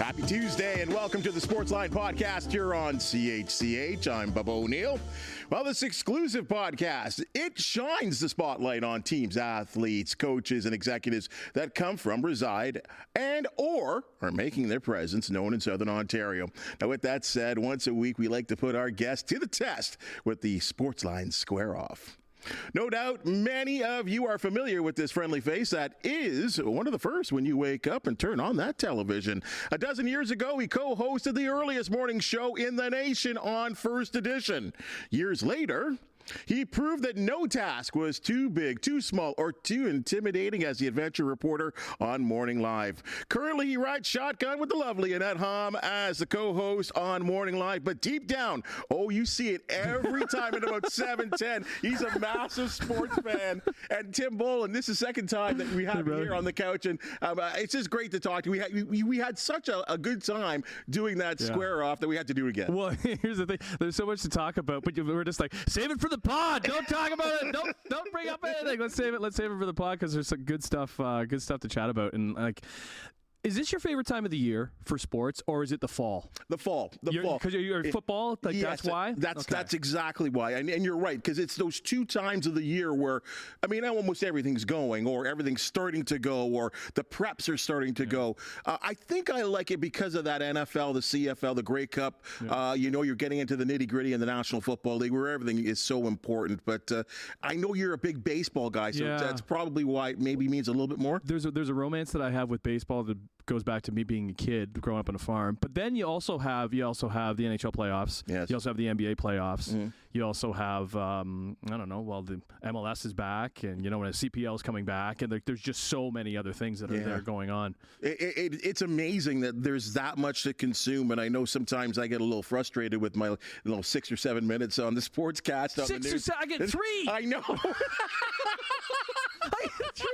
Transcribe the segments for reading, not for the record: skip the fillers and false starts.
Happy Tuesday and welcome to the Sportsline podcast here on CHCH. I'm Bubba O'Neil. Well, this exclusive podcast, it shines the spotlight on teams, athletes, coaches, and executives that come from, reside, and or are making their presence known in Southern Ontario. Now, with that said, once a week, we like to put our guests to the test with the Sportsline Square Off. No doubt many of you are familiar with this friendly face that is one of the first when you wake up and turn on that television. A dozen years ago, he co-hosted the earliest morning show in the nation on First Edition. Years later, he proved that no task was too big, too small, or too intimidating as the adventure reporter on Morning Live. Currently, he rides shotgun with the lovely Annette Hom as the co-host on Morning Live. But deep down, you see it every time at about 7:10. He's a massive sports fan. And Tim Bolen, this is the second time that we have him here on the couch. And it's just great to talk to you. We had such a good time doing that square off that we had to do it again. Well, here's the thing. There's so much to talk about, but we're just like, save it for the pod. Don't talk about it. Don't bring up anything. Let's save it for the pod because there's some good stuff to chat about. And like, is this your favorite time of the year for sports, or is it the fall? The fall. Because you're football? Yes, that's why? That's exactly why. And you're right, because it's those two times of the year where, almost everything's going, or everything's starting to go, or the preps are starting to go. I think I like it because of that NFL, the CFL, the Grey Cup. Yeah. You're getting into the nitty-gritty in the National Football League where everything is so important. But I know you're a big baseball guy, so that's probably why it maybe means a little bit more. There's a romance that I have with baseball that goes back to me being a kid growing up on a farm. But then you also have the NHL playoffs. Yes. You also have the NBA playoffs. Mm-hmm. You also have the MLS is back, and when a CPL is coming back, and there's just so many other things that are going on. It's amazing that there's that much to consume, and I know sometimes I get a little frustrated with my 6 or 7 minutes on the sportscast. 6 or 7? I get 3. I know. I get 3.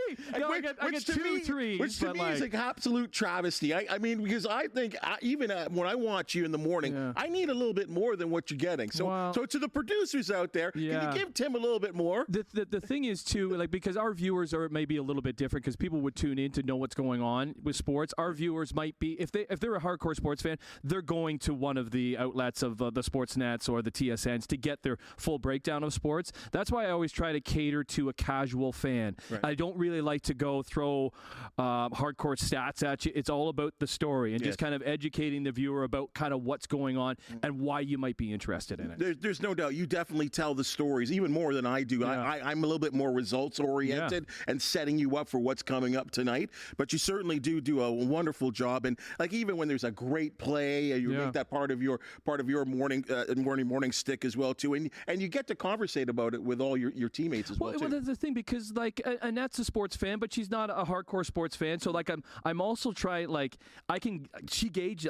I get 2, 3. Which to me is an absolute travesty. Because I think even when I watch you in the morning, I need a little bit more than what you're getting. So to the producers out there, can you give Tim a little bit more? The thing is too, because our viewers are maybe a little bit different, because people would tune in to know what's going on with sports. Our viewers might be, if they're a hardcore sports fan, they're going to one of the outlets of the Sportsnets or the TSNs to get their full breakdown of sports. That's why I always try to cater to a casual fan. Right. I don't really like to go throw hardcore stats at you. It's all about the story and just kind of educating the viewer about kind of what's going on and why you might be interested in it. There's no doubt. You definitely tell the stories even more than I do. Yeah. I'm a little bit more results oriented and setting you up for what's coming up tonight. But you certainly do a wonderful job. And even when there's a great play, you make that part of your morning stick as well too. And you get to conversate about it with all your teammates as well too. Well, that's the thing, because Annette's a sports fan, but she's not a hardcore sports fan. So I'm also trying, I can gauge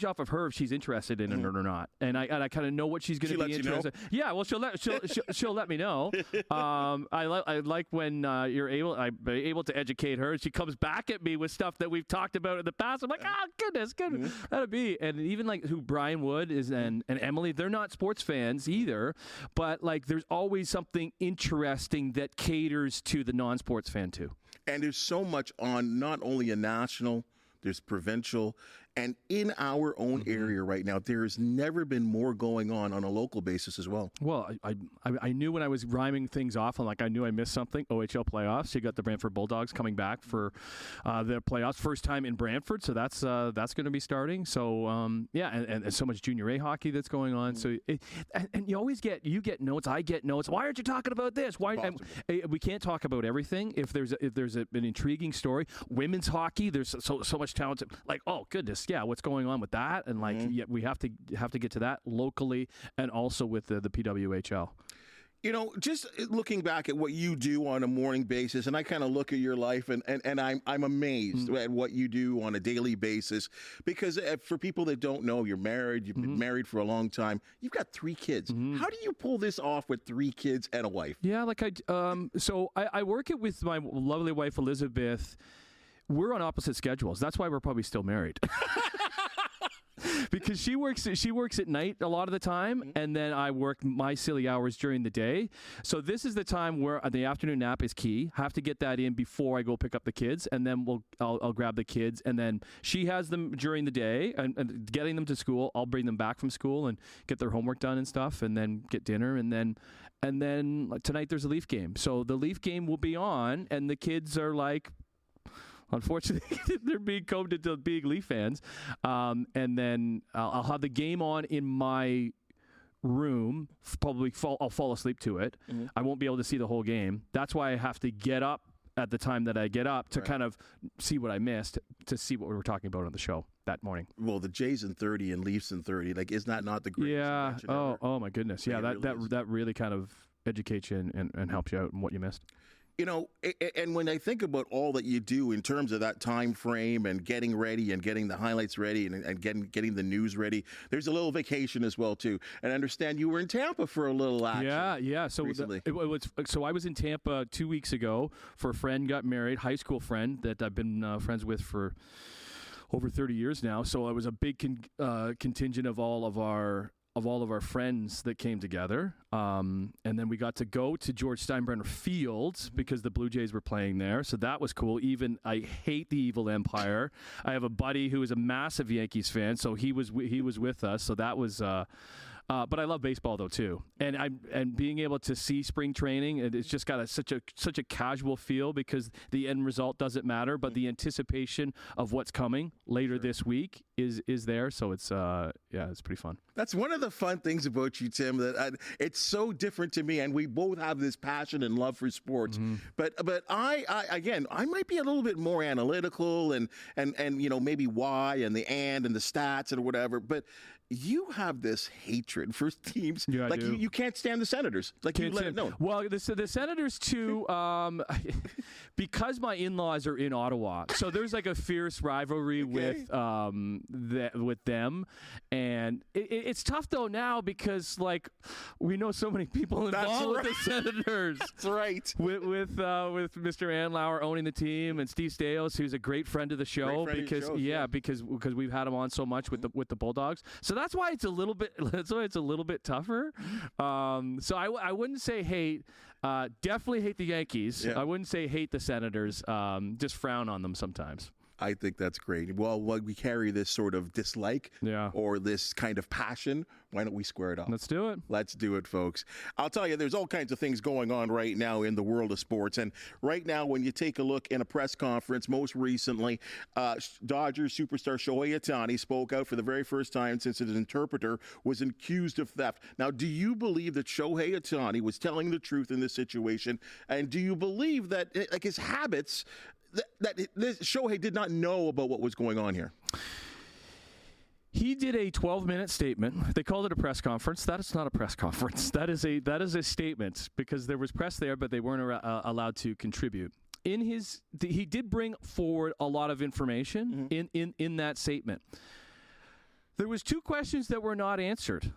off of her if she's interested in it or not, and I kind of know what she's going to be interested. Yeah, well, she'll let me know. I like when you're able to educate her, and she comes back at me with stuff that we've talked about in the past. I'm like, goodness, that'd be. And even who Brian Wood is and Emily, they're not sports fans either, but there's always something interesting that caters to the non-sports fan too. And there's so much on not only a national, there's provincial, and in our own area right now, there has never been more going on a local basis as well. Well, I knew when I was rhyming things off, and I knew I missed something. OHL playoffs. You got the Brantford Bulldogs coming back for the playoffs, first time in Brantford, so that's going to be starting. So and so much Junior A hockey that's going on. So and you always get notes. I get notes. Why aren't you talking about this? Why we can't talk about everything? If there's an intriguing story, women's hockey. There's so much talent. Oh goodness. Yeah, what's going on with that? And we have to get to that locally and also with the PWHL. Just looking back at what you do on a morning basis, and I kind of look at your life, and I'm amazed at what you do on a daily basis. Because for people that don't know, you're married, you've been married for a long time, you've got 3 kids. How do you pull this off with 3 kids and a wife? Yeah, I work it with my lovely wife Elizabeth. We're on opposite schedules. That's why we're probably still married. because she works at night a lot of the time, and then I work my silly hours during the day. So this is the time where the afternoon nap is key. Have to get that in before I go pick up the kids, and then I'll grab the kids, and then she has them during the day and getting them to school. I'll bring them back from school and get their homework done and stuff, and then get dinner, and then tonight there's a Leaf game. So the Leaf game will be on, and the kids are like, unfortunately, they're being combed into being Leaf fans. And then I'll have the game on in my room. I'll fall asleep to it. Mm-hmm. I won't be able to see the whole game. That's why I have to get up at the time that I get up to kind of see what I missed, to see what we were talking about on the show that morning. Well, the Jays in 30 and Leafs in 30, like, is that not the greatest? Yeah. Oh my goodness. Yeah, like, that really kind of educates you and helps you out in what you missed. You know, and when I think about all that you do in terms of that time frame and getting ready and getting the highlights ready and getting the news ready, there's a little vacation as well too. And I understand you were in Tampa for a little action. Yeah. So recently. So I was in Tampa 2 weeks ago for a friend got married, high school friend that I've been friends with for over 30 years now. So I was a big contingent of all of our friends that came together. And then we got to go to George Steinbrenner Fields because the Blue Jays were playing there. So that was cool. Even I hate the evil empire. I have a buddy who is a massive Yankees fan, so he was with us. So that was but I love baseball though too, and being able to see spring training, it's just got such a casual feel because the end result doesn't matter, but the anticipation of what's coming later this week is there. So it's it's pretty fun. That's one of the fun things about you, Tim. That it's so different to me, and we both have this passion and love for sports. Mm-hmm. But I might be a little bit more analytical and you know, maybe why and the and the stats and whatever, but you have this hatred for teams. Yeah, like you can't stand the Senators. Like, you let it know. Well, the Senators too, because my in-laws are in Ottawa, so there's like a fierce rivalry with them, and it's tough though now because like we know so many people involved with the Senators. That's right. With Mr. Andlauer owning the team and Steve Staios, who's a great friend of the show because we've had him on so much with the Bulldogs. So that's why it's a little bit tougher. So I wouldn't say hate. Definitely hate the Yankees. Yeah. I wouldn't say hate the Senators. Just frown on them sometimes. I think that's great. Well, we carry this sort of dislike or this kind of passion. Why don't we square it off? Let's do it. Let's do it, folks. I'll tell you, there's all kinds of things going on right now in the world of sports. And right now, when you take a look in a press conference, most recently, Dodgers superstar Shohei Ohtani spoke out for the very first time since his interpreter was accused of theft. Now, do you believe that Shohei Ohtani was telling the truth in this situation? And do you believe that, like, his habits, that Shohei did not know about what was going on here? He did a 12-minute statement. They called it a press conference. That is not a press conference. That is a statement because there was press there, but they weren't allowed to contribute. He did bring forward a lot of information in that statement. There was two questions that were not answered.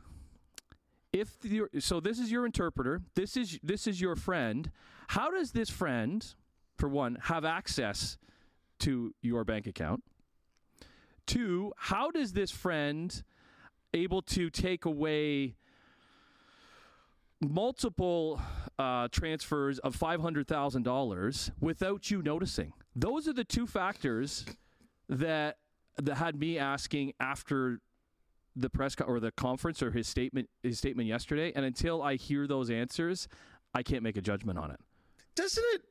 So this is your interpreter. This is your friend. How does this friend, for one, have access to your bank account? Two, how does this friend able to take away multiple transfers of $500,000 without you noticing? Those are the two factors that had me asking after the press or the conference or his statement yesterday. And until I hear those answers, I can't make a judgment on it. Doesn't it?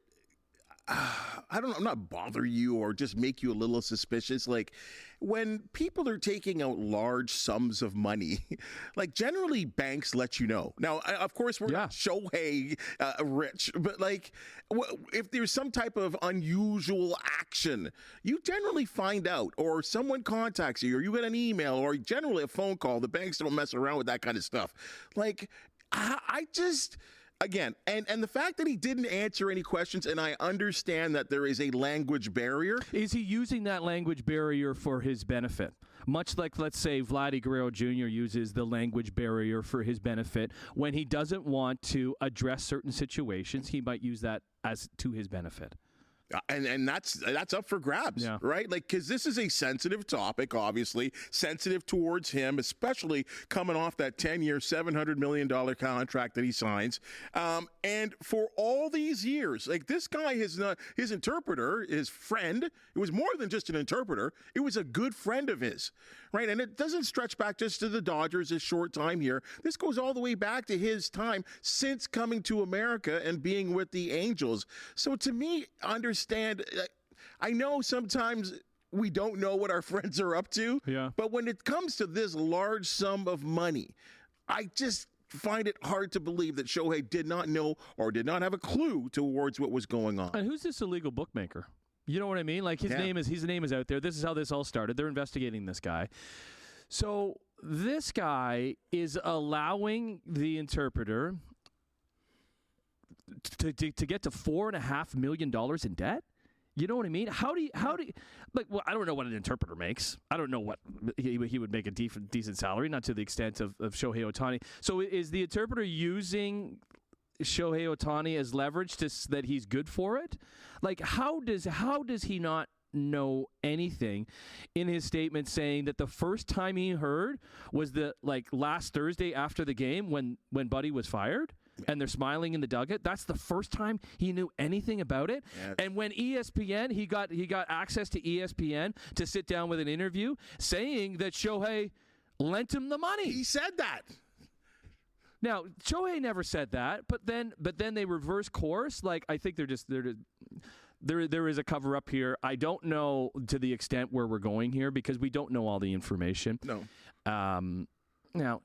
I don't know, not bother you or just make you a little suspicious? Like, when people are taking out large sums of money, like, generally banks let you know. Now, of course, we're not Shohei rich, but like, if there's some type of unusual action, you generally find out, or someone contacts you, or you get an email, or generally a phone call. The banks don't mess around with that kind of stuff. Like, I just... Again, and the fact that he didn't answer any questions, and I understand that there is a language barrier. Is he using that language barrier for his benefit? Much like, let's say, Vladdy Guerrero Jr. uses the language barrier for his benefit. When he doesn't want to address certain situations, he might use that as to his benefit. And that's up for grabs, right? Like, because this is a sensitive topic, obviously, sensitive towards him, especially coming off that 10-year, $700 million contract that he signs. And for all these years, like, this guy is not his interpreter, his friend. It was more than just an interpreter. It was a good friend of his, right? And it doesn't stretch back just to the Dodgers, a short time here. This goes all the way back to his time since coming to America and being with the Angels. So to me, understand, I know sometimes we don't know what our friends are up to, but when it comes to this large sum of money, I just find it hard to believe that Shohei did not know or did not have a clue towards what was going on. And who's this illegal bookmaker? You know what I mean? Like, his name is out there. This is how this all started. They're investigating this guy. So this guy is allowing the interpreter to get to $4.5 million in debt? You know what I mean? How do you like? Well, I don't know what an interpreter makes. I don't know what he would make a decent salary, not to the extent of Shohei Ohtani. So is the interpreter using Shohei Ohtani as leverage that he's good for it? Like, how does he not know anything in his statement, saying that the first time he heard was last Thursday after the game when Buddy was fired? And they're smiling in the dugout. That's the first time he knew anything about it. Yes. And when ESPN, he got access to ESPN to sit down with an interview saying that Shohei lent him the money. He said that. Now, Shohei never said that, but then they reverse course. Like, I think there is a cover up here. I don't know to the extent where we're going here because we don't know all the information. No. Now,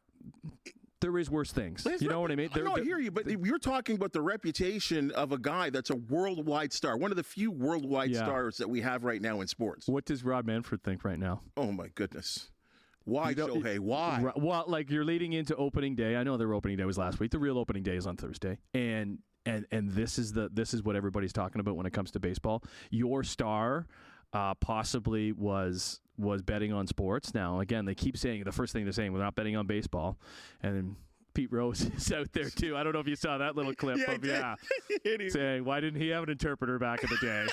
there is worse things. You know what I mean? I hear you, but you're talking about the reputation of a guy that's a worldwide star, one of the few worldwide stars that we have right now in sports. What does Rob Manfred think right now? Oh, my goodness. Why, Shohei? Why? Well, like, you're leading into opening day. I know their opening day was last week. The real opening day is on Thursday. And this is what everybody's talking about when it comes to baseball. Your star possibly was betting on sports. Now, again, they keep saying the first thing they're saying, we're not betting on baseball. And then Pete Rose is out there, too. I don't know if you saw that little clip saying, why didn't he have an interpreter back in the day?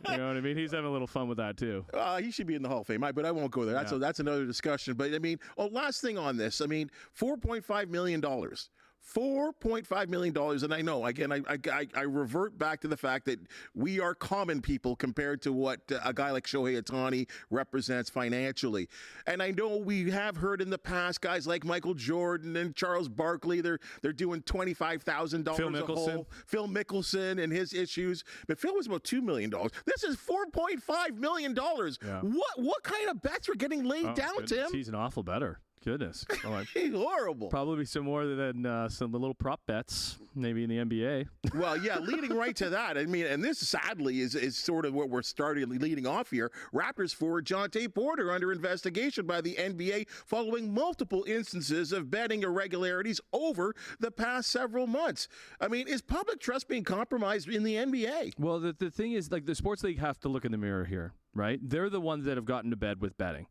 You know what I mean? He's having a little fun with that, too. He should be in the Hall of Fame, but I won't go there. That's another discussion. But, I mean, last thing on this. I mean, $4.5 million. $4.5 million. And I know, again, I revert back to the fact that we are common people compared to what a guy like Shohei Ohtani represents financially. And I know we have heard in the past guys like Michael Jordan and Charles Barkley, they're doing $25,000 a hole. Phil Mickelson and his issues. But Phil was about $2 million. This is $4.5 million. Yeah. What kind of bets are getting laid down, Tim? He's an awful better. Goodness. He's horrible. Probably some more than some little prop bets, maybe in the NBA. Well, yeah, leading right to that. I mean, and this sadly is sort of what we're leading off here. Raptors forward Jonte Porter under investigation by the NBA following multiple instances of betting irregularities over the past several months. I mean, is public trust being compromised in the NBA? Well, the thing is, like, the sports league have to look in the mirror here, right? They're the ones that have gotten to bed with betting.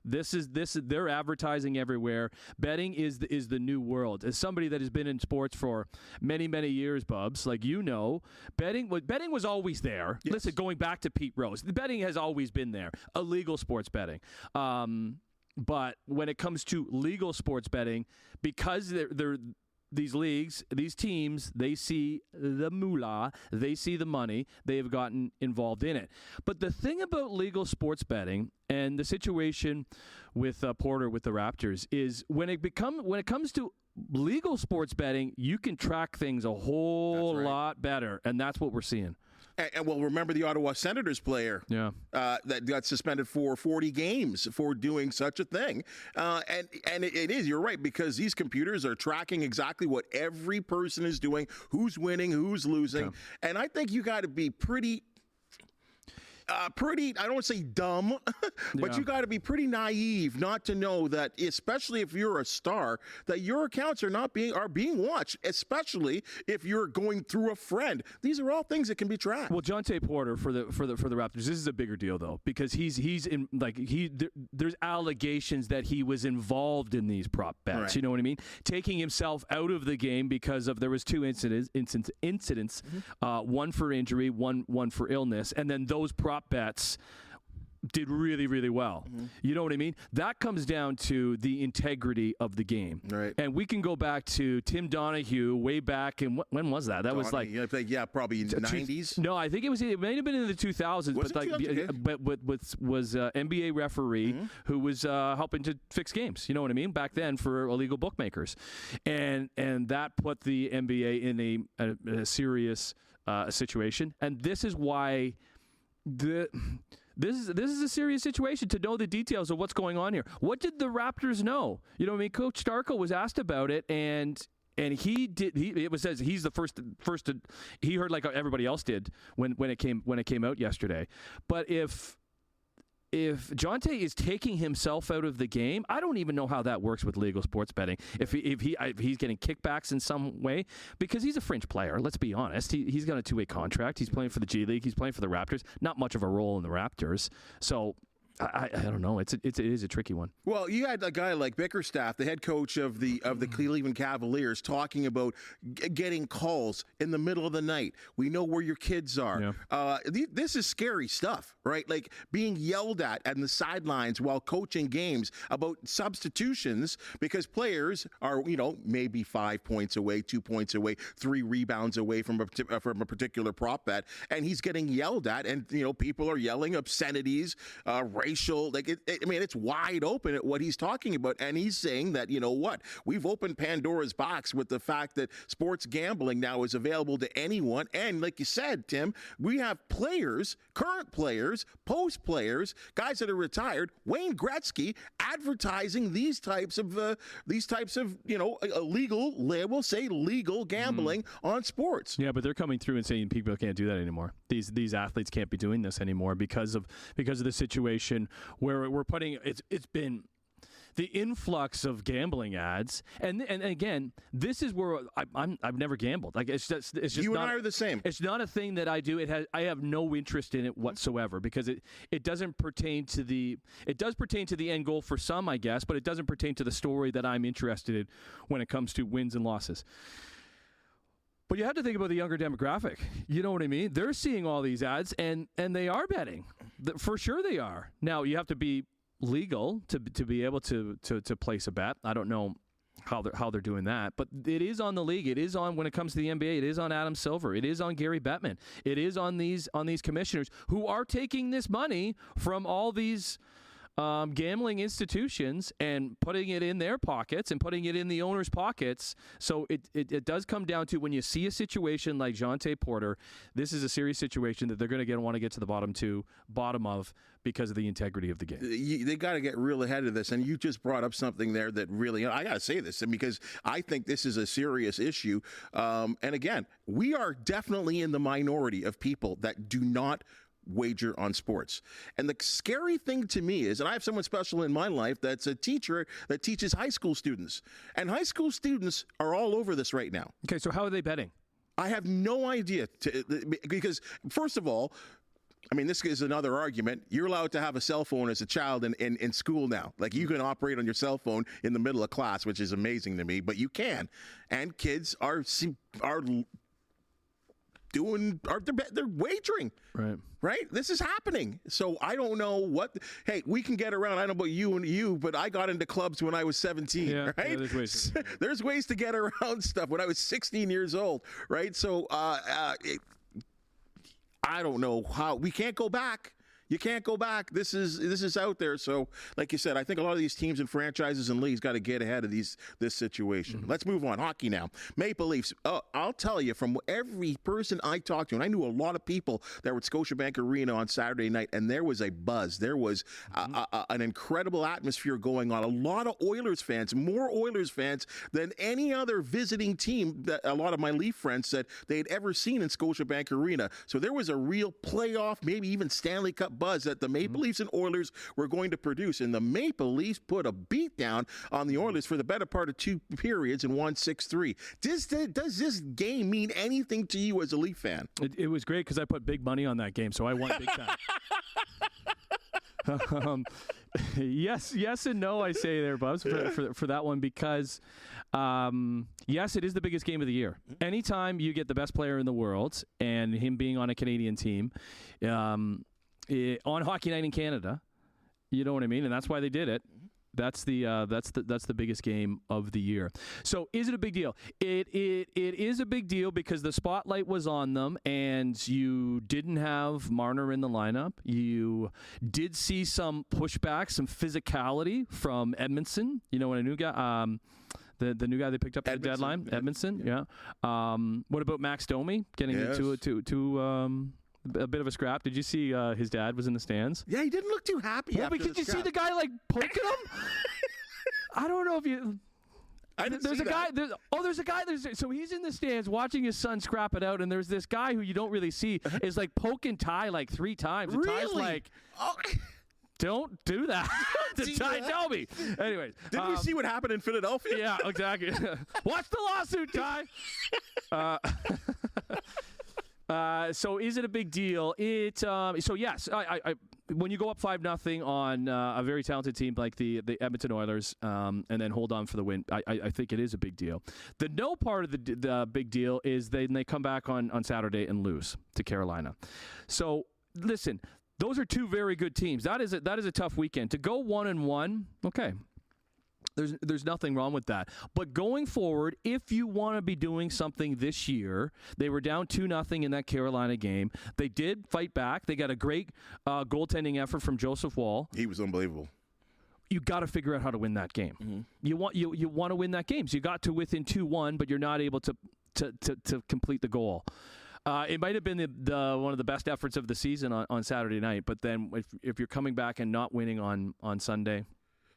This is they're advertising everywhere. Betting is the new world. As somebody that has been in sports for many, many years, Bubs, like, you know, betting was always there. Yes. Listen, going back to Pete Rose, the betting has always been there. Illegal sports betting. But when it comes to legal sports betting, because they're these leagues, these teams, they see the moolah, they see the money, they have gotten involved in it. But the thing about legal sports betting and the situation with Porter with the Raptors is when it comes to legal sports betting, you can track things a whole lot better, and that's what we're seeing. And well, remember the Ottawa Senators player that got suspended for 40 games for doing such a thing. And it is, you're right, because these computers are tracking exactly what every person is doing, who's winning, who's losing. Yeah. And I think you got to be pretty... pretty, I don't want to say dumb, but Yeah. you got to be pretty naive not to know that, especially if you're a star, that your accounts are being watched, especially if you're going through a friend. These are all things that can be tracked. Well, Jonte Porter for the Raptors. This is a bigger deal though, because he's in there's allegations that he was involved in these prop bets. Right. You know what I mean? Taking himself out of the game because there was two incidents, one for injury, one for illness, and then those prop bets did really, really well. You know what I mean? That comes down to the integrity of the game. Right. And we can go back to Tim Donahue way back in, when was that? That was like... probably in the 90s. No, I think it may have been in the 2000s, Was but it 2000? but was NBA referee who was helping to fix games. You know what I mean? Back then for illegal bookmakers. And that put the NBA in a serious situation. And this is why This is a serious situation to know the details of what's going on here. What did the Raptors know? You know what I mean? Coach Starko was asked about it, and it was says he's the first to, he heard like everybody else did when it came out yesterday. But if Jonte is taking himself out of the game, I don't even know how that works with legal sports betting. If he's getting kickbacks in some way, because he's a fringe player. Let's be honest. He's got a 2-way contract. He's playing for the G League. He's playing for the Raptors. Not much of a role in the Raptors. So I don't know. It is a tricky one. Well, you had a guy like Bickerstaff, the head coach of the Cleveland Cavaliers, talking about getting calls in the middle of the night. We know where your kids are. Yeah. This is scary stuff, right? Like being yelled at the sidelines while coaching games about substitutions because players are, maybe 5 points away, 2 points away, 3 rebounds away from a particular prop bet, and he's getting yelled at, and people are yelling obscenities, racial, it's wide open at what he's talking about. And he's saying that, we've opened Pandora's box with the fact that sports gambling now is available to anyone. And like you said, Tim, we have players, current players, post players, guys that are retired, Wayne Gretzky advertising these types of illegal, we'll say legal gambling on sports. Yeah, but they're coming through and saying people can't do that anymore. These athletes can't be doing this anymore because of the situation where we're putting it's been the influx of gambling ads, and again, this is where I've never gambled. Like it's just you and I are the same. It's not a thing that I do. I have no interest in it whatsoever because it doesn't pertain to it does pertain to the end goal for some, I guess, but it doesn't pertain to the story that I'm interested in when it comes to wins and losses. But you have to think about the younger demographic. You know what I mean? They're seeing all these ads, and they are betting. For sure they are. Now, you have to be legal to be able to place a bet. I don't know how they're doing that. But it is on the league. It is on, when it comes to the NBA, it is on Adam Silver. It is on Gary Bettman. It is on these commissioners who are taking this money from all these gambling institutions and putting it in their pockets and putting it in the owners' pockets. So it does come down to, when you see a situation like Jonte Porter, this is a serious situation that they're going to want to get to the bottom of because of the integrity of the game. They got to get real ahead of this. And you just brought up something there that really, I got to say this because I think this is a serious issue. And again, we are definitely in the minority of people that do not wager on sports. And the scary thing to me is, and I have someone special in my life that's a teacher that teaches high school students. And high school students are all over this right now. Okay, so how are they betting? I have no idea. Because, first of all, this is another argument. You're allowed to have a cell phone as a child in school now. Like, you can operate on your cell phone in the middle of class, which is amazing to me, but you can. And kids are they're wagering. Right? This is happening. So I don't know hey, we can get around. I don't know about you, but I got into clubs when I was 17, right? Yeah, there's ways. There's ways to get around stuff when I was 16 years old, right? So I don't know how. We can't go back. You can't go back. This is out there. So, like you said, I think a lot of these teams and franchises and leagues got to get ahead of this situation. Let's move on. Hockey now. Maple Leafs. I'll tell you, from every person I talked to, and I knew a lot of people that were at Scotiabank Arena on Saturday night, and there was a buzz. There was an incredible atmosphere going on. A lot of Oilers fans, more Oilers fans than any other visiting team that a lot of my Leaf friends said they'd ever seen in Scotiabank Arena. So there was a real playoff, maybe even Stanley Cup buzz that the Maple Leafs and Oilers were going to produce. And the Maple Leafs put a beat down on the Oilers for the better part of 2 periods and won 6-3. Does this game mean anything to you as a Leaf fan? It was great because I put big money on that game, so I won big time. Yes and no, I say there, Bubs, for that one, because yes, it is the biggest game of the year. Anytime you get the best player in the world and him being on a Canadian team on Hockey Night in Canada, you know what I mean, and that's why they did it. That's the biggest game of the year. So is it a big deal? It is a big deal because the spotlight was on them, and you didn't have Marner in the lineup. You did see some pushback, some physicality from Edmondson. You know, when a new guy, the new guy they picked up at the deadline, Edmondson. Yeah. What about Max Domi getting into a bit of a scrap? Did you see his dad was in the stands? Yeah, he didn't look too happy. But did you see the guy like poking him? I don't know if you. There's a guy. So he's in the stands watching his son scrap it out, and there's this guy who you don't really see is like poking Ty like 3 times. And really? Ty's like, don't do that to Ty Domi. Anyways, didn't we see what happened in Philadelphia? Yeah, exactly. Watch the lawsuit, Ty. So is it a big deal? So yes, I when you go up 5-0 on a very talented team like the Edmonton Oilers, and then hold on for the win, I think it is a big deal. The no part of the big deal is they come back on Saturday and lose to Carolina. So listen, those are 2 very good teams. That is a tough weekend to go 1-1. Okay. There's nothing wrong with that. But going forward, if you want to be doing something this year, they were down 2-0 in that Carolina game. They did fight back. They got a great goaltending effort from Joseph Woll. He was unbelievable. You got to figure out how to win that game. Mm-hmm. You want to win that game. So you got to within 2-1, but you're not able to complete the goal. It might have been the one of the best efforts of the season on Saturday night. But then if you're coming back and not winning on Sunday.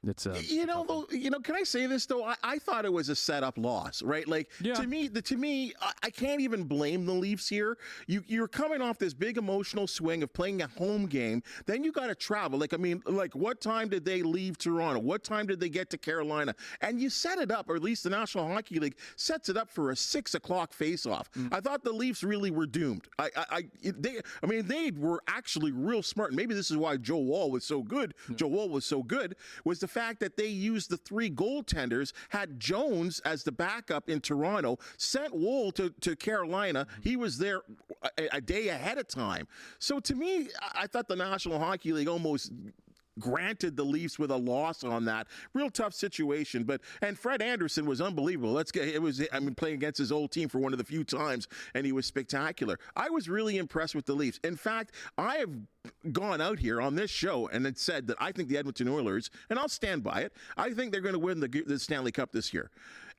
It's can I say this though? I thought it was a setup loss, right? Like to me, I can't even blame the Leafs here. You're coming off this big emotional swing of playing a home game, then you got to travel. Like what time did they leave Toronto? What time did they get to Carolina? And you set it up, or at least the National Hockey League sets it up for a 6:00 face-off. I thought the Leafs really were doomed. They were actually real smart. Maybe this is why Joe Woll was so good. Joe Woll was so good was the fact that they used the 3 goaltenders, had Jones as the backup in Toronto, sent Woll to Carolina. He was there a day ahead of time. So to me, I thought the National Hockey League almost granted the Leafs with a loss on that. Real tough situation. And Fred Anderson was unbelievable. Playing against his old team for one of the few times, and he was spectacular. I was really impressed with the Leafs. In fact, I have gone out here on this show and it said that I think the Edmonton Oilers, and I'll stand by it, I think they're going to win the Stanley Cup this year.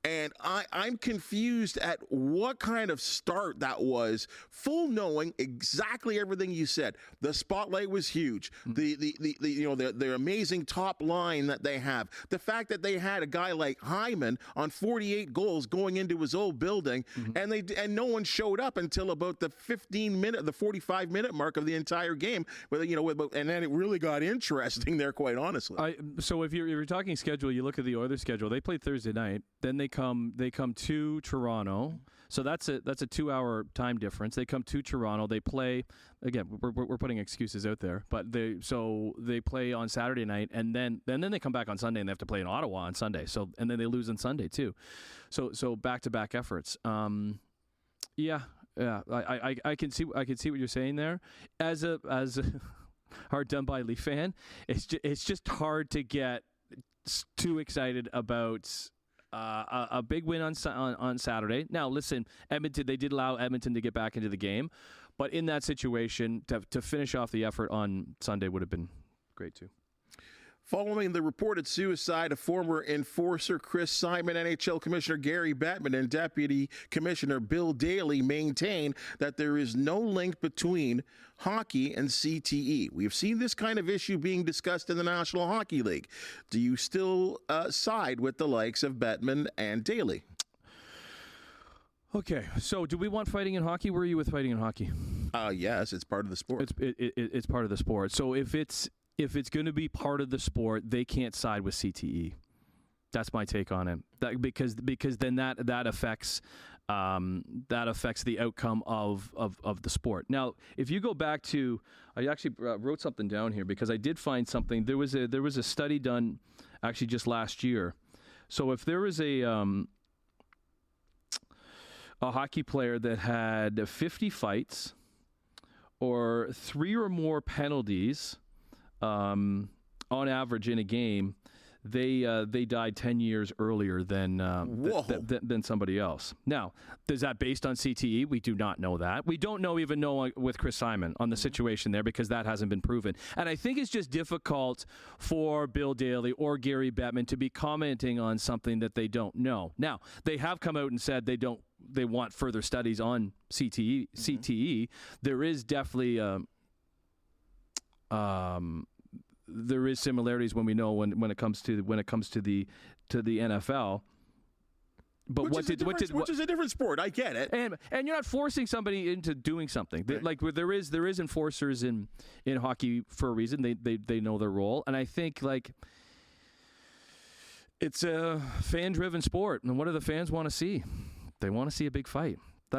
And I'm confused at what kind of start that was, full knowing exactly everything you said. The spotlight was huge. The amazing top line that they have. The fact that they had a guy like Hyman on 48 goals going into his old building, and no one showed up until about the 45-minute mark of the entire game. And then it really got interesting there, quite honestly. So if you're talking schedule, you look at the Oilers schedule. They played Thursday night. Then they come to Toronto. So that's a 2-hour time difference. They come to Toronto. They play again. We're putting excuses out there, but they play on Saturday night, and then they come back on Sunday, and they have to play in Ottawa on Sunday. So and then they lose on Sunday too. So back-to-back efforts. I can see what you're saying there. As a hard done by Leaf fan, it's just hard to get too excited about a big win on Saturday. Now, listen, Edmonton, they did allow Edmonton to get back into the game, But in that situation, to finish off the effort on Sunday would have been great too. Following the reported suicide of former enforcer Chris Simon, NHL Commissioner Gary Bettman and Deputy Commissioner Bill Daly maintain that there is no link between hockey and CTE. We've seen this kind of issue being discussed in the National Hockey League. Do you still side with the likes of Bettman and Daly? Okay, so do we want fighting in hockey? Where are you with fighting in hockey? Yes, it's part of the sport. It's part of the sport. So if it's going to be part of the sport, they can't side with CTE. That's my take on it. Because then that affects the outcome of the sport. Now, if you go back to, I actually wrote something down here because I did find something. There was a study done actually just last year. So if there was a hockey player that had 50 fights or 3 or more penalties, on average in a game, they died 10 years earlier than somebody else. Now, is that based on CTE? We do not know that. We don't even know with Chris Simon on the situation there because that hasn't been proven. And I think it's just difficult for Bill Daly or Gary Bettman to be commenting on something that they don't know. Now, they have come out and said they want further studies on CTE. CTE. There is definitely there is similarities when it comes to the NFL. But which is a different sport. I get it. And you're not forcing somebody into doing something. Right. Like there is enforcers in hockey for a reason. They know their role, and I think like it's a fan-driven sport. And what do the fans want to see? They want to see a big fight.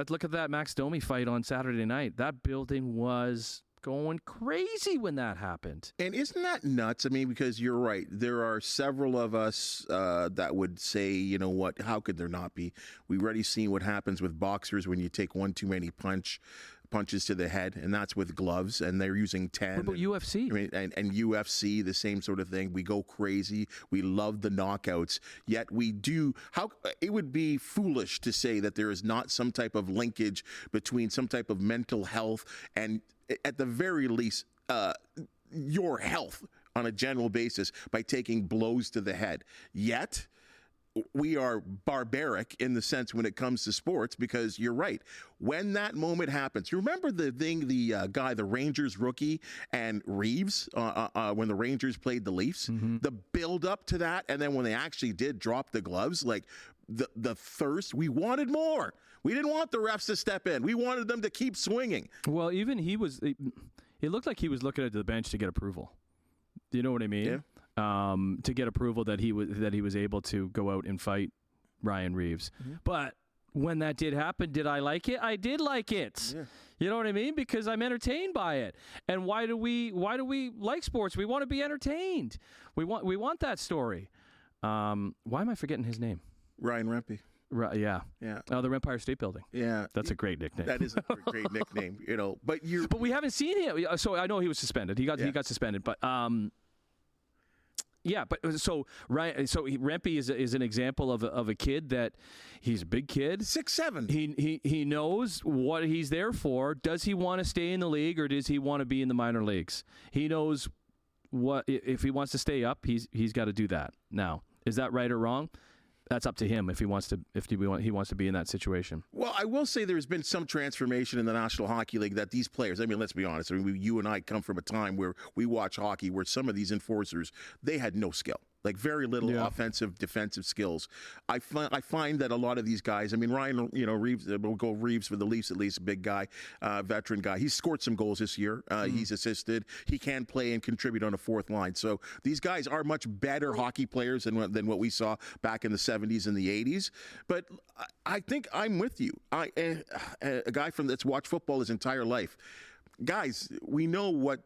Look at that Max Domi fight on Saturday night. That building was going crazy when that happened. And isn't that nuts? I mean, because you're right. There are several of us that would say, you know what, how could there not be? We've already seen what happens with boxers when you take one too many punches to the head, and that's with gloves, and they're using 10. What about UFC? I mean, and UFC, the same sort of thing. We go crazy. We love the knockouts, yet we do. It would be foolish to say that there is not some type of linkage between some type of mental health and, at the very least, your health on a general basis by taking blows to the head. Yet, we are barbaric in the sense when it comes to sports, because you're right. When that moment happens, remember the Rangers rookie and Reeves, when the Rangers played the Leafs, the build up to that, and then when they actually did drop the gloves, like the thirst, we wanted more. We didn't want the refs to step in. We wanted them to keep swinging. Well, even it looked like he was looking at the bench to get approval. Do you know what I mean? Yeah. To get approval that he was able to go out and fight Ryan Reeves. Mm-hmm. But when that did happen, did I like it? I did like it. Yeah. You know what I mean? Because I'm entertained by it. And why do we like sports? We want to be entertained. We want that story. Why am I forgetting his name? Ryan Rempe. Right, yeah. Oh, the Empire State Building. Yeah, that's a great nickname. That is a great nickname, you know. But we haven't seen him. So I know he was suspended. He got suspended, but yeah. But so Rempe is an example of a kid that he's a big kid, 6'7". He knows what he's there for. Does he want to stay in the league or does he want to be in the minor leagues? He knows what if he wants to stay up. He's got to do that. Now, is that right or wrong? That's up to him if he wants to be in that situation. Well, I will say there's been some transformation in the National Hockey League that these players, I mean, let's be honest. I mean, you and I come from a time where we watch hockey where some of these enforcers, they had no skill. Like very little offensive, defensive skills. I find that a lot of these guys, I mean, Ryan, Reeves, we'll go Reeves for the Leafs at least, a big guy, veteran guy. He's scored some goals this year. He's assisted. He can play and contribute on a fourth line. So these guys are much better hockey players than what we saw back in the 70s and the 80s. But I think I'm with you. A guy that's watched football his entire life. Guys, we know what...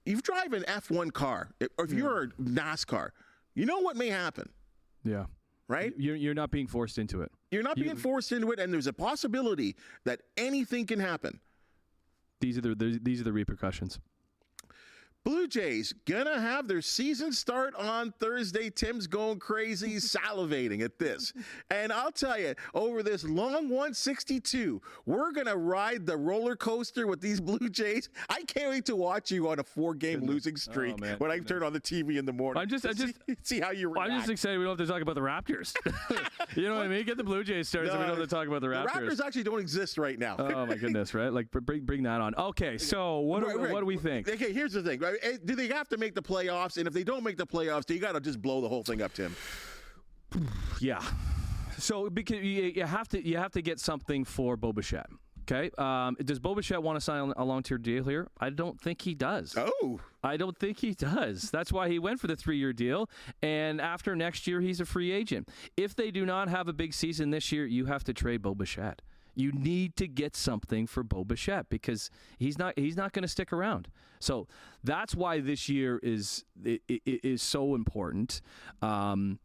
You drive an F1 car, or if you're a NASCAR, you know what may happen. Yeah. Right? You're not being forced into it. You're not being forced into it, and there's a possibility that anything can happen. These are the repercussions. Blue Jays gonna have their season start on Thursday. Tim's going crazy, salivating at this. And I'll tell you, over this long 162, we're gonna ride the roller coaster with these Blue Jays. I can't wait to watch you on a 4-game losing streak when I turn on the TV in the morning. I just see how you react. I'm just excited we don't have to talk about the Raptors. You know what I mean? Get the Blue Jays started so we don't have to talk about the Raptors. The Raptors actually don't exist right now. Oh my goodness, right? Like bring that on. Okay, so what do we think? Okay, here's the thing. Do they have to make the playoffs? And if they don't make the playoffs, do you got to just blow the whole thing up, Tim? Yeah. So because you have to get something for Bo Bichette. Okay. Does Bo Bichette want to sign a long-term deal here? I don't think he does. Oh. I don't think he does. That's why he went for the 3-year deal. And after next year, he's a free agent. If they do not have a big season this year, you have to trade Bo Bichette. You need to get something for Bo Bichette because he's not going to stick around. So that's why this year is so important. Am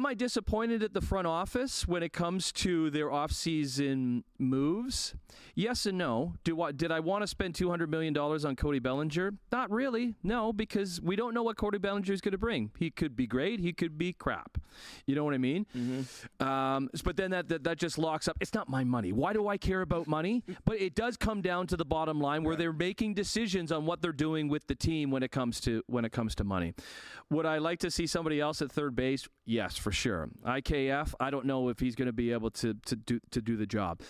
I disappointed at the front office when it comes to their offseason moves? Yes and no. Did I want to spend $200 million on Cody Bellinger? Not really. No, because we don't know what Cody Bellinger is going to bring. He could be great. He could be crap. You know what I mean? Mm-hmm. But then that just locks up. It's not my money. Why do I care about money? But it does come down to the bottom line where they're making decisions on what they're doing with the team when it comes to money. Would I like to see somebody else at third base? Yes, for sure. IKF, I don't know if he's going to be able to do the job.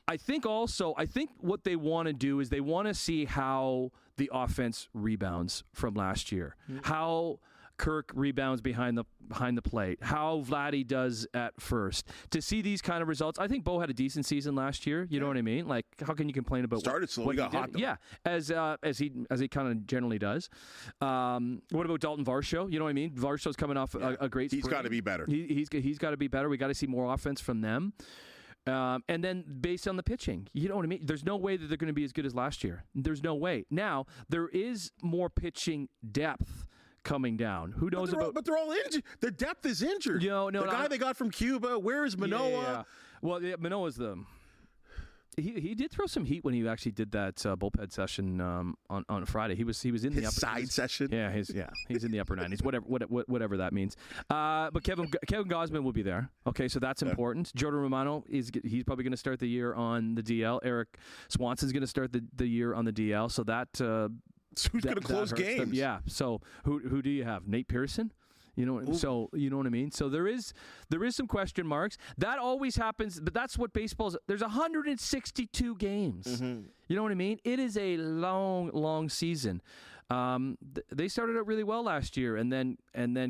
I think what they want to do is they want to see how the offense rebounds from last year. Mm-hmm. How Kirk rebounds behind the plate. How Vladdy does at first. To see these kind of results, I think Bo had a decent season last year. You know what I mean? Like, how can you complain about started slow, what he got hot though. Yeah, as he kind of generally does. What about Dalton Varsho? You know what I mean? Varsho's coming off a great spring. He's got to be better. He's got to be better. We got to see more offense from them. And then based on the pitching, you know what I mean? There's no way that they're going to be as good as last year. There's no way. Now, there is more pitching depth coming down. Who knows but they're all injured. The depth is injured. No, the guy they got from Cuba, where is Manoah? Yeah. Well, Manoah's the... He did throw some heat when he actually did that bullpen session on Friday. He was in the upper side session. Yeah, he's in the upper 90s. Whatever that means. But Kevin Gausman will be there. Okay, so that's important. Jordan Romano he's probably going to start the year on the DL. Eric Swanson's going to start the year on the DL. So that who's going to close games? Yeah. So who do you have? Nate Pearson? You know, so you know what I mean. So there is some question marks. That always happens, but that's what baseball's. There's 162 games. Mm-hmm. You know what I mean? It is a long season. They started out really well last year and then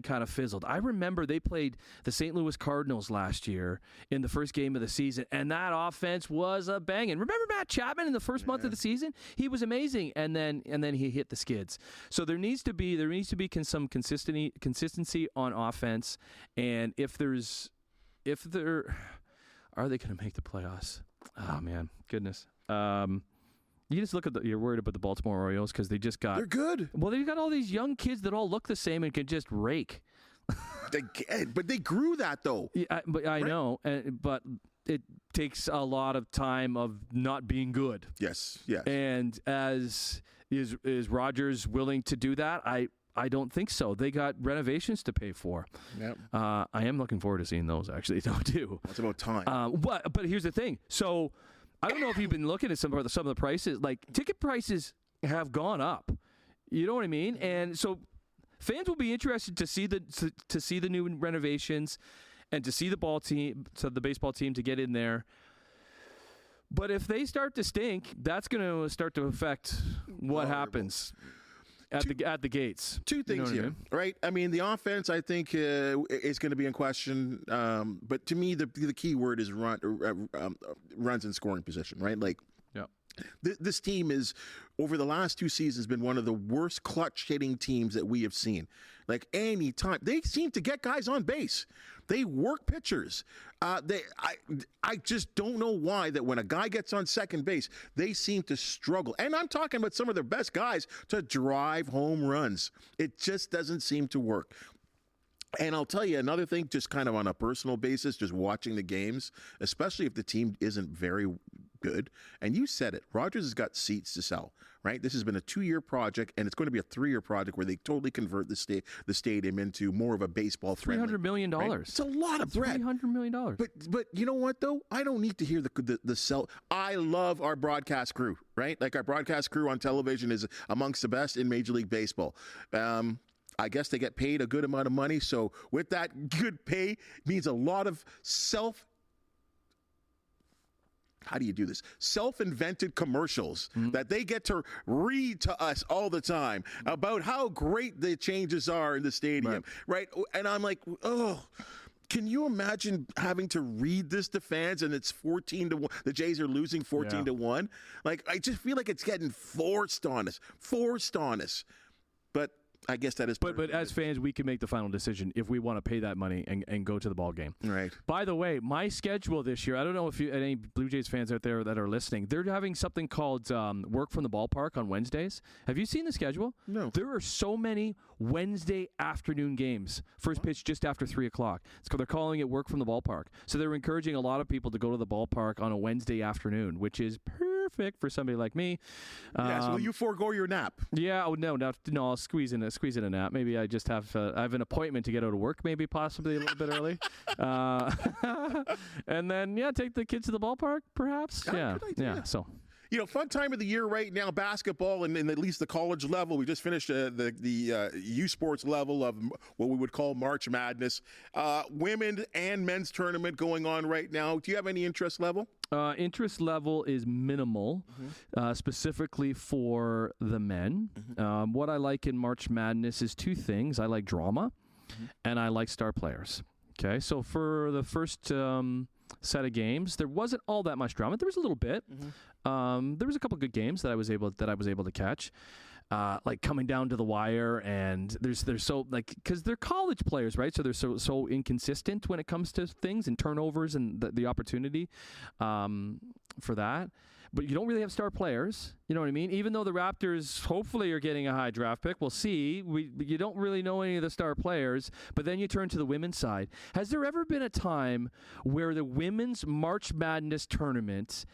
kind of fizzled. I remember they played the St. Louis Cardinals last year in the first game of the season, and that offense was a banging. Remember Matt Chapman in the first month of the season? He was amazing, and then he hit the skids. So there needs to be some consistency on offense, and are they going to make the playoffs? Oh man, goodness. You just look at you're worried about the Baltimore Orioles because they just got... They're good. Well, they've got all these young kids that all look the same and can just rake. But they grew that, though. Yeah, I know, but it takes a lot of time of not being good. Yes. And is Rogers willing to do that? I don't think so. They got renovations to pay for. Yep. I am looking forward to seeing those, actually, though, too. It's about time. But here's the thing. So... I don't know if you've been looking at some of the prices. Like, ticket prices have gone up. You know what I mean? And so fans will be interested to see the new renovations and to see the baseball team to get in there. But if they start to stink, that's going to start to affect what happens at the gates. Two things here, right? I mean, the offense, I think, is going to be in question. But to me, the key word is runs in scoring position, right? Like, this team is, over the last 2 seasons, been one of the worst clutch hitting teams that we have seen. Like, any time they seem to get guys on base, they work pitchers. I just don't know why that when a guy gets on second base, they seem to struggle. And I'm talking about some of their best guys to drive home runs. It just doesn't seem to work. And I'll tell you another thing, just kind of on a personal basis, just watching the games, especially if the team isn't very good. And you said it. Rogers has got seats to sell, right? This has been a 2-year project, and it's going to be a 3-year project where they totally convert the stadium into more of a baseball friendly. $300 million. Right? It's a lot of bread. $300 million. But you know what, though? I don't need to hear the sell. I love our broadcast crew, right? Like, our broadcast crew on television is amongst the best in Major League Baseball. I guess they get paid a good amount of money. So with that good pay means a lot of how do you do this? Self-invented commercials that they get to read to us all the time about how great the changes are in the stadium, right? And I'm like, oh, can you imagine having to read this to fans and it's 14-1? The Jays are losing 14-1. Like, I just feel like it's getting forced on us. But I guess that is. But as fans, we can make the final decision if we want to pay that money and go to the ball game. Right. By the way, my schedule this year, I don't know if any Blue Jays fans out there that are listening, they're having something called Work from the Ballpark on Wednesdays. Have you seen the schedule? No. There are so many Wednesday afternoon games. First pitch just after 3 o'clock. They're calling it Work from the Ballpark. So they're encouraging a lot of people to go to the ballpark on a Wednesday afternoon, which is perfect for somebody like me. Yes. Will you forego your nap? Yeah. Oh, no. I'll squeeze in a nap. Maybe I just have an appointment to get out of work. Maybe possibly a little bit early. And then take the kids to the ballpark. Perhaps. Good idea. Yeah. So. Fun time of the year right now, basketball and at least the college level. We just finished the U Sports level of what we would call March Madness. Women and men's tournament going on right now. Do you have any interest level? Interest level is minimal, specifically for the men. What I like in March Madness is two things. I like drama, and I like star players. Okay, so for the first set of games, there wasn't all that much drama. There was a little bit. There was a couple good games that I was able to catch. Like coming down to the wire, and they're so because they're college players, right? So they're so inconsistent when it comes to things and turnovers and the opportunity for that. But you don't really have star players. You know what I mean? Even though the Raptors hopefully are getting a high draft pick, we'll see. You don't really know any of the star players. But then you turn to the women's side. Has there ever been a time where the women's March Madness tournament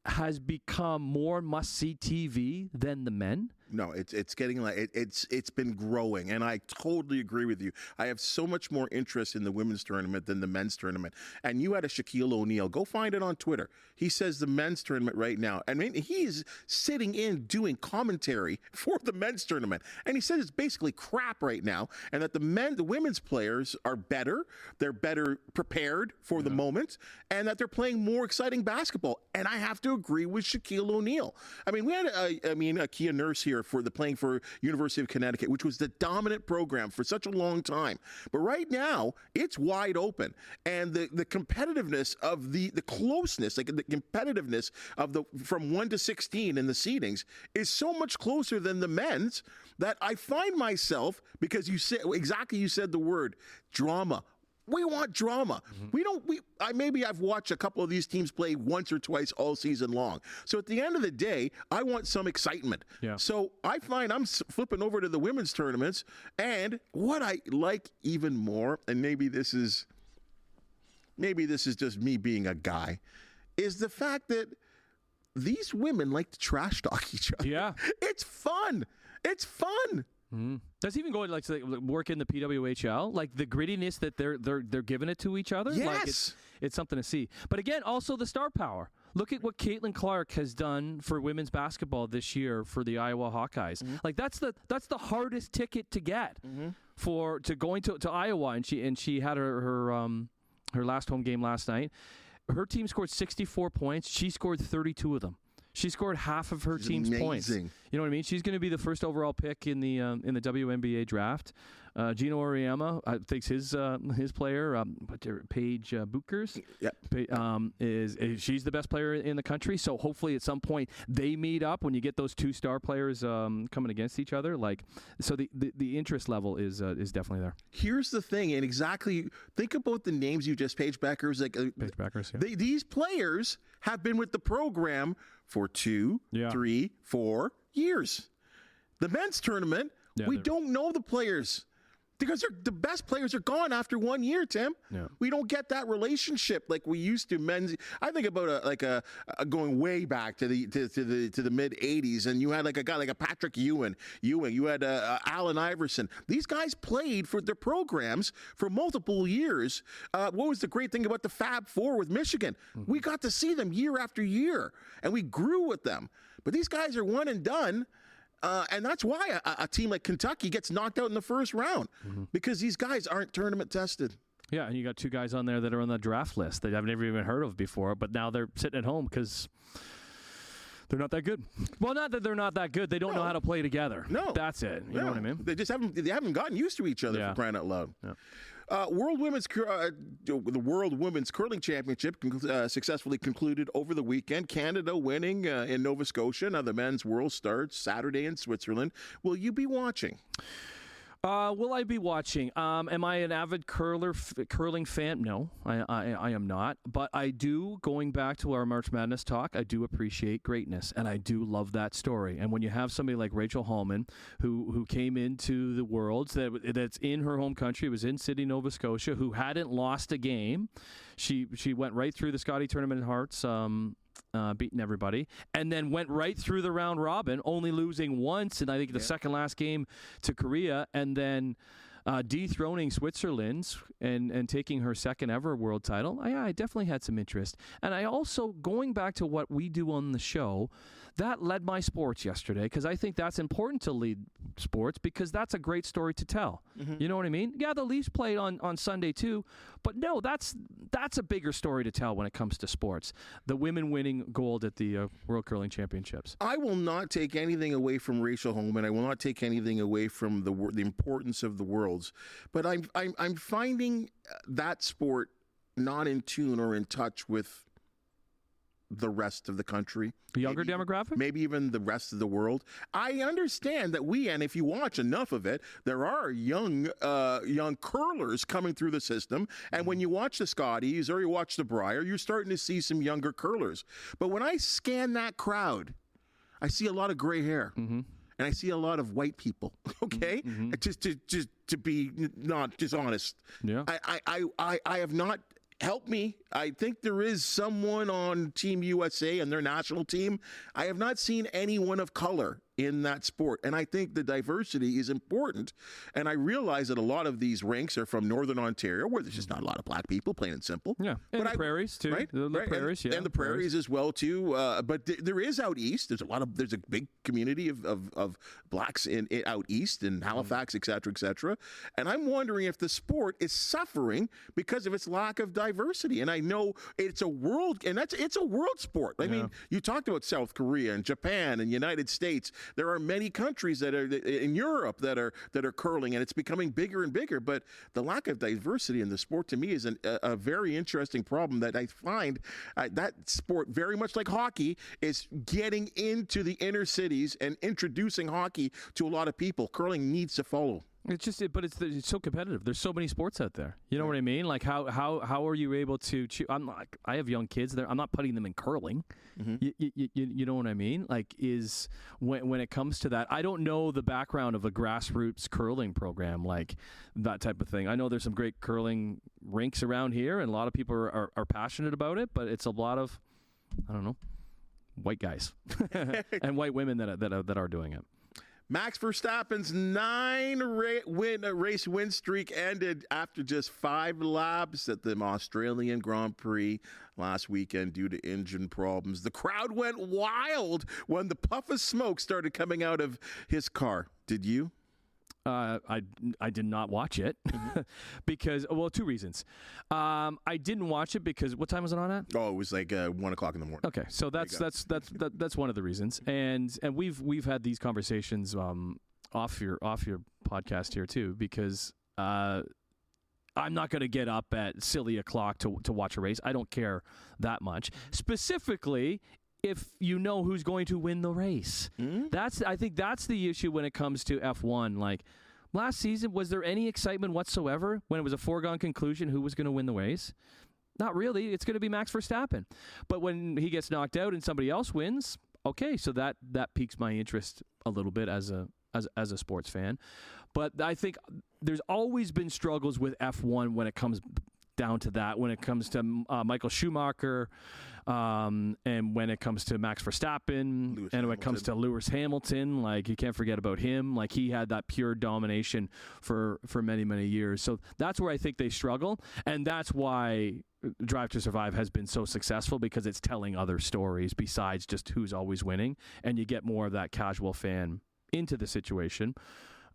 has become more must-see TV than the men? No, it's getting it's been growing, and I totally agree with you. I have so much more interest in the women's tournament than the men's tournament. And you had a Shaquille O'Neal. Go find it on Twitter. He says the men's tournament right now. I mean, he's sitting in doing commentary for the men's tournament, and he says it's basically crap right now, and that the women's players are better. They're better prepared for the moment, and that they're playing more exciting basketball. And I have to agree with Shaquille O'Neal. I mean, we had Kia Nurse here playing for University of Connecticut, which was the dominant program for such a long time. But right now, it's wide open. And the competitiveness of the closeness, like the competitiveness of from 1 to 16 in the seedings is so much closer than the men's that I find myself, because you said the word drama. We want drama. Maybe I've watched a couple of these teams play once or twice all season long. So at the end of the day, I want some excitement. Yeah. So I find I'm flipping over to the women's tournaments, and what I like even more, and maybe this is just me being a guy, is the fact that these women like to trash talk each other. Yeah. It's fun. It's fun. Does even go to work in the PWHL, like the grittiness that they're giving it to each other. Yes, like it's something to see. But again, also the star power. Look at what Caitlin Clark has done for women's basketball this year for the Iowa Hawkeyes. Like that's the hardest ticket to get to going to Iowa, and she had her last home game last night. Her team scored 64 points. She scored 32 of them. She scored half of her team's points. You know what I mean? She's going to be the first overall pick in the WNBA draft. Gino Auriemma, I think his player, Paige Buchers, she's the best player in the country. So hopefully at some point they meet up when you get those two star players coming against each other. So the interest level is definitely there. Here's the thing, and exactly think about the names you just Paige Buchers. Paige Buchers. Yeah. These players have been with the program for 2, 3, 4 years. The men's tournament, we don't know the players. Because the best players are gone after 1 year, Tim. Yeah. We don't get that relationship like we used to. I think about a going way back to the mid '80s, and you had like a guy like a Patrick Ewing. You had Allen Iverson. These guys played for their programs for multiple years. What was the great thing about the Fab Four with Michigan? Mm-hmm. We got to see them year after year, and we grew with them. But these guys are one and done. And that's why a team like Kentucky gets knocked out in the first round, because these guys aren't tournament tested. Yeah, and you got two guys on there that are on the draft list that I've never even heard of before, but now they're sitting at home because they're not that good. Well, not that they're not that good. They don't know how to play together. No. That's it. You know what I mean? They just haven't gotten used to each other, for crying out loud. Yeah. The World Women's Curling Championship successfully concluded over the weekend. Canada winning in Nova Scotia. Now the men's world starts Saturday in Switzerland. Will you be watching? Will I be watching? Am I an avid curling fan? No, I am not. But I do, going back to our March Madness talk, I do appreciate greatness, and I do love that story. And when you have somebody like Rachel Hallman, who came into the Worlds, that's in her home country, was in Sydney, Nova Scotia, who hadn't lost a game, she went right through the Scotty Tournament in Hearts, beating everybody, and then went right through the round robin, only losing once, and I think the second last game to Korea, and then dethroning Switzerland and taking her second ever world title. I definitely had some interest. And I also, going back to what we do on the show, that led my sports yesterday, because I think that's important to lead sports, because that's a great story to tell. Mm-hmm. You know what I mean? Yeah, the Leafs played on Sunday too, but no, that's a bigger story to tell when it comes to sports. The women winning gold at the World Curling Championships. I will not take anything away from Rachel Holman. I will not take anything away from the importance of the Worlds, but I'm finding that sport not in tune or in touch with the rest of the country. The younger demographic? Maybe even the rest of the world. I understand that and if you watch enough of it, there are young curlers coming through the system. And when you watch the Scotties or you watch the Brier, you're starting to see some younger curlers. But when I scan that crowd, I see a lot of gray hair. Mm-hmm. And I see a lot of white people, okay? Mm-hmm. Just to be not dishonest. Yeah. I have not... Help me. I think there is someone on Team USA and their national team. I have not seen anyone of color in that sport. And I think the diversity is important. And I realize that a lot of these rinks are from Northern Ontario, where there's just not a lot of black people, plain and simple. Yeah, and the prairies, too. Right? The prairies, and the prairies as well, too. But there is out east. There's a big community of blacks in out east, in Halifax, et cetera, And I'm wondering if the sport is suffering because of its lack of diversity. And I know it's a world, and it's a world sport. I mean, you talked about South Korea and Japan and United States. There are many countries that are in Europe that are curling, and it's becoming bigger and bigger. But the lack of diversity in the sport, to me, is a very interesting problem that I find that sport, very much like hockey, is getting into the inner cities and introducing hockey to a lot of people. Curling needs to follow. It's it's so competitive. There's so many sports out there. You know what I mean? Like how are you able to? I have young kids. I'm not putting them in curling. Mm-hmm. You know what I mean? Like when it comes to that, I don't know the background of a grassroots curling program, like that type of thing. I know there's some great curling rinks around here, and a lot of people are passionate about it. But it's a lot of, I don't know, white guys and white women that are doing it. Max Verstappen's 9-race win streak ended after just 5 laps at the Australian Grand Prix last weekend due to engine problems. The crowd went wild when the puff of smoke started coming out of his car. Did you? I did not watch it because, well, 2 reasons. I didn't watch it because, what time was it on at? Oh, it was like 1 o'clock in the morning. Okay, so that's one of the reasons, and we've had these conversations off your podcast here too, because I'm not going to get up at silly o'clock to watch a race. I don't care that much. Specifically, if you know who's going to win the race. Mm-hmm. I think that's the issue when it comes to F1. Like, last season, was there any excitement whatsoever when it was a foregone conclusion who was going to win the race? Not really. It's going to be Max Verstappen. But when he gets knocked out and somebody else wins, okay, so that piques my interest a little bit as a as a sports fan. But I think there's always been struggles with F1 when it comes down to that, when it comes to Michael Schumacher, and when it comes to Max Verstappen, when it comes to Lewis Hamilton, like you can't forget about him. Like he had that pure domination for many, many years. So that's where I think they struggle, and that's why Drive to Survive has been so successful, because it's telling other stories besides just who's always winning, and you get more of that casual fan into the situation.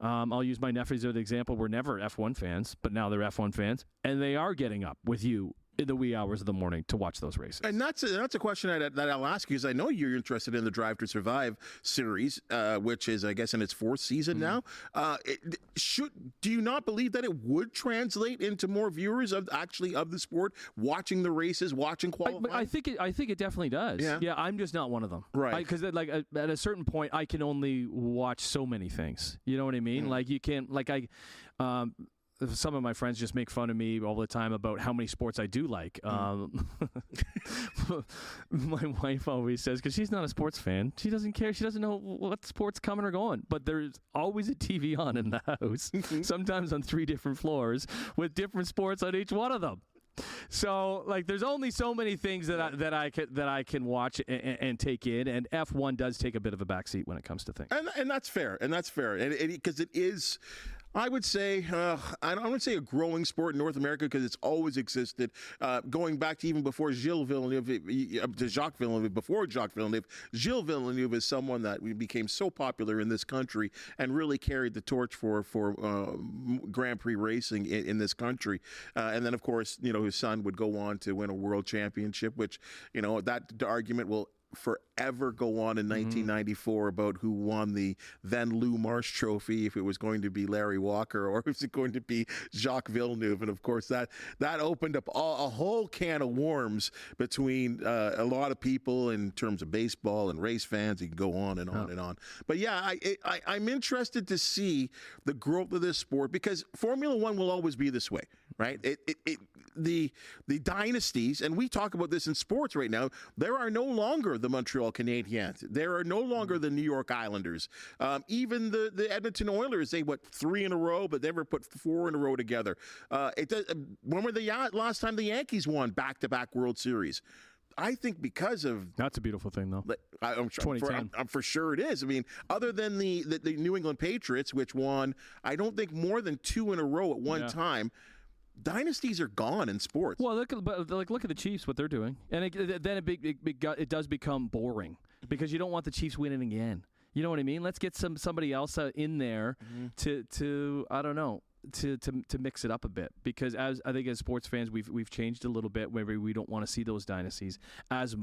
I'll use my nephews as an example. We're never F1 fans, but now they're F1 fans, and they are getting up with you in the wee hours of the morning to watch those races. And that's a question that I'll ask you, because I know you're interested in the Drive to Survive series, which is, I guess, in its 4th season now. Do you not believe that it would translate into more viewers of the sport, watching the races, watching qualifying? I think it definitely does. Yeah, I'm just not one of them. Right. Because like at a certain point, I can only watch so many things. You know what I mean? Like you can't, like some of my friends just make fun of me all the time about how many sports I do like. My wife always says, because she's not a sports fan, she doesn't care. She doesn't know what sport's coming or going. But there's always a TV on in the house, sometimes on 3 different floors, with different sports on each one of them. So, like, there's only so many things that I can watch and take in, and F1 does take a bit of a backseat when it comes to things. And that's fair, and because it is. I would say, I don't say a growing sport in North America, because it's always existed. Going back to even before Gilles Villeneuve, before Jacques Villeneuve, Gilles Villeneuve is someone that became so popular in this country and really carried the torch for Grand Prix racing in this country. And then, of course, his son would go on to win a world championship, which, that argument will forever go on in 1994 about who won the then Lou Marsh Trophy, if it was going to be Larry Walker or if it going to be Jacques Villeneuve. And of course that opened up a whole can of worms between a lot of people in terms of baseball and race fans. You can go on and on and on. But yeah, I'm interested to see the growth of this sport, because Formula One will always be this way, right? The dynasties, and we talk about this in sports right now, there are no longer the Montreal Canadiens. There are no longer the New York Islanders. Even the Edmonton Oilers, they 3 in a row, but they never put 4 in a row together. When were the last time the Yankees won back-to-back World Series? I think because of... That's a beautiful thing, though. I'm 2010. I'm for sure it is. I mean, other than the New England Patriots, which won, I don't think, more than 2 in a row at one time, dynasties are gone in sports. Well, look at the Chiefs, what they're doing, and then it does become boring, because you don't want the Chiefs winning again. You know what I mean? Let's get somebody else in there to I don't know, to mix it up a bit, because as I think as sports fans we've changed a little bit, where we don't want to see those dynasties as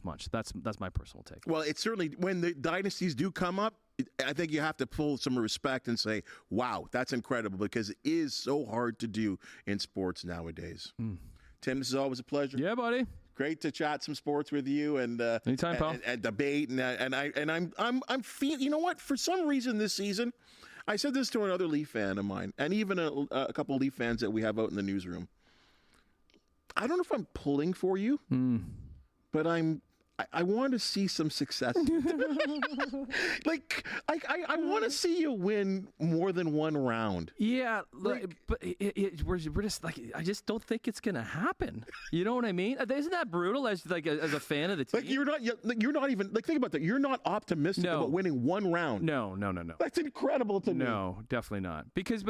much. That's my personal take. Well, it's certainly, when the dynasties do come up, I think you have to pull some respect and say, wow, that's incredible, because it is so hard to do in sports nowadays. Tim, this is always a pleasure. Yeah, buddy. Great to chat some sports with you, and anytime, pal. And debate, and I'm feeling. You know what? For some reason this season, I said this to another Leaf fan of mine, and even a couple of Leaf fans that we have out in the newsroom. I don't know if I'm pulling for you, but I want to see some success. I want to see you win more than one round. Yeah, but we're just I just don't think it's gonna happen. You know what I mean? Isn't that brutal as a fan of the team? You're not even think about that. You're not optimistic about winning one round. No. That's incredible to me. No, definitely not. Because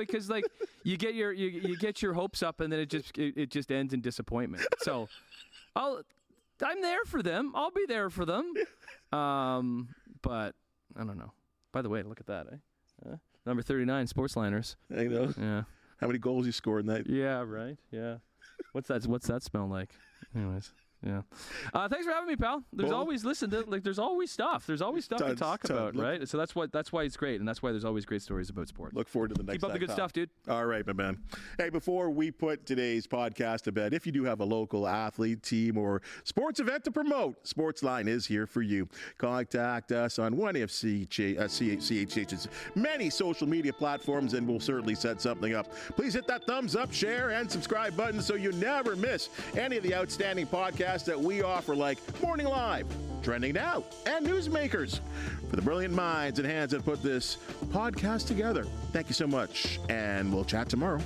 you get your hopes up, and then it just ends in disappointment. So I'm there for them. I'll be there for them. But I don't know. By the way, look at that, number 39, Sportsliners. I know. Yeah. How many goals you scored in that? Yeah, right. Yeah. What's that smell like? Anyways. Yeah. Thanks for having me, pal. There's always there's always stuff. There's always stuff to talk about, right? So that's why it's great, and that's why there's always great stories about sport. Look forward to the next. Keep up the good stuff, dude. All right, my man. Hey, before we put today's podcast to bed, if you do have a local athlete, team, or sports event to promote, Sportsline is here for you. Contact us on one of CHH's many social media platforms, and we'll certainly set something up. Please hit that thumbs up, share, and subscribe button so you never miss any of the outstanding podcasts podcasts that we offer, like Morning Live, Trending Now, and Newsmakers. For the brilliant minds and hands that put this podcast together, thank you so much, and we'll chat tomorrow.